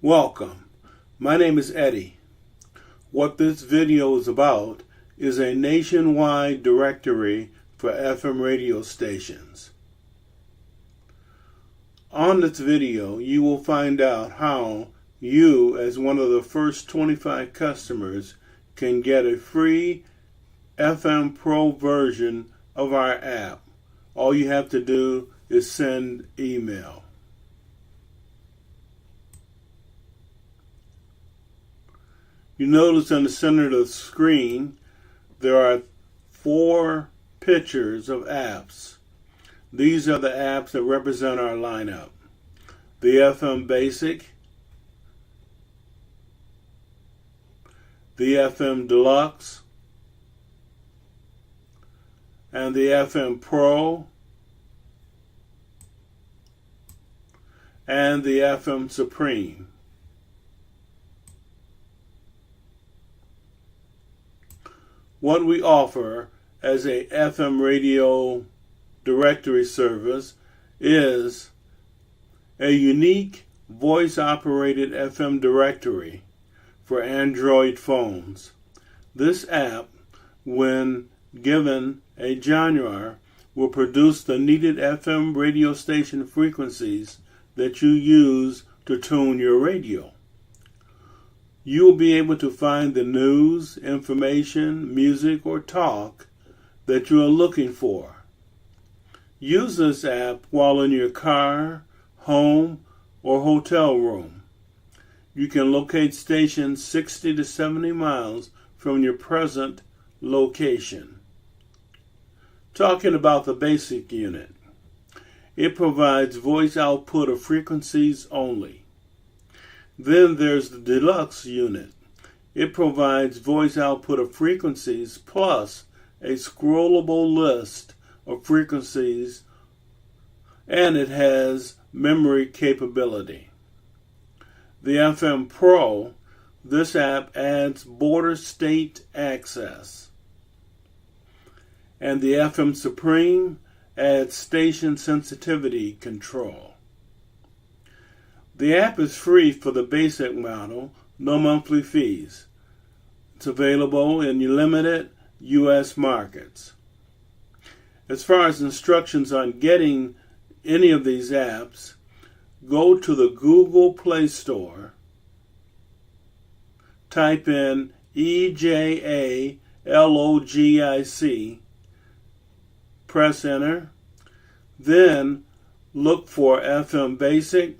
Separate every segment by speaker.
Speaker 1: Welcome. My name is Eddie. What this video is about is a nationwide directory for FM radio stations. On this video, you will find out how you, as one of the first 25 customers, can get a free FM Pro version of our app. All you have to do is send email. You notice in the center of the screen there are 4 pictures of apps. These are the apps that represent our lineup. The FM Basic, the FM Deluxe, and the FM Pro, and the FM Supreme. What we offer as a FM radio directory service is a unique voice-operated FM directory for Android phones. This app, when given a genre, will produce the needed FM radio station frequencies that you use to tune your radio. You will be able to find the news, information, music, or talk that you are looking for. Use this app while in your car, home, or hotel room. You can locate stations 60 to 70 miles from your present location. Talking about the basic unit, it provides voice output of frequencies only. Then there's the deluxe unit. It provides voice output of frequencies plus a scrollable list of frequencies, and it has memory capability. The FM Pro, this app adds border state access. And the FM Supreme adds station sensitivity control. The app is free for the basic model, no monthly fees. It's available in limited U.S. markets. As far as instructions on getting any of these apps, go to the Google Play Store, type in EJALOGIC, press enter, then look for FM Basic,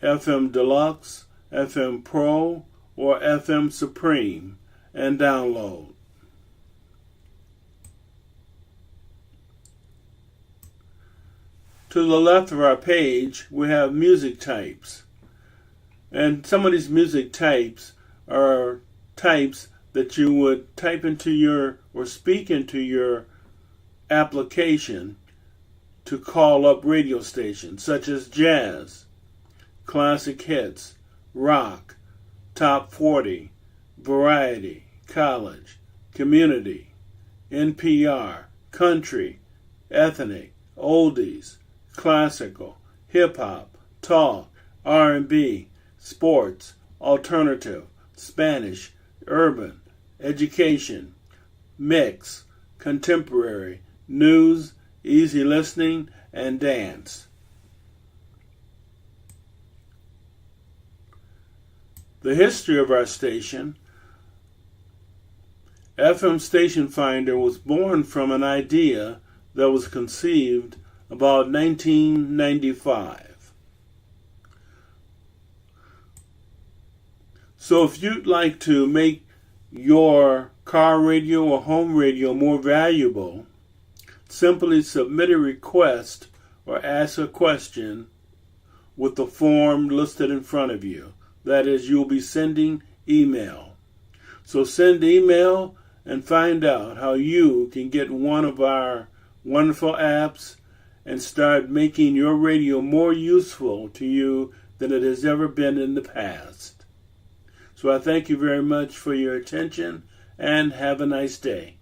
Speaker 1: FM Deluxe, FM Pro, or FM Supreme, and download. To the left of our page, we have music types. And some of these music types are types that you would type into your, or speak into your application to call up radio stations, such as jazz, classic hits, rock, top 40, variety, college, community, NPR, country, ethnic, oldies, classical, hip-hop, talk, R&B, sports, alternative, Spanish, urban, education, mix, contemporary, news, easy listening, and dance. The history of our station. FM Station Finder was born from an idea that was conceived about 1995. So if you'd like to make your car radio or home radio more valuable, simply submit a request or ask a question with the form listed in front of you. That is, you'll be sending email. So send email and find out how you can get one of our wonderful apps and start making your radio more useful to you than it has ever been in the past. So I thank you very much for your attention and have a nice day.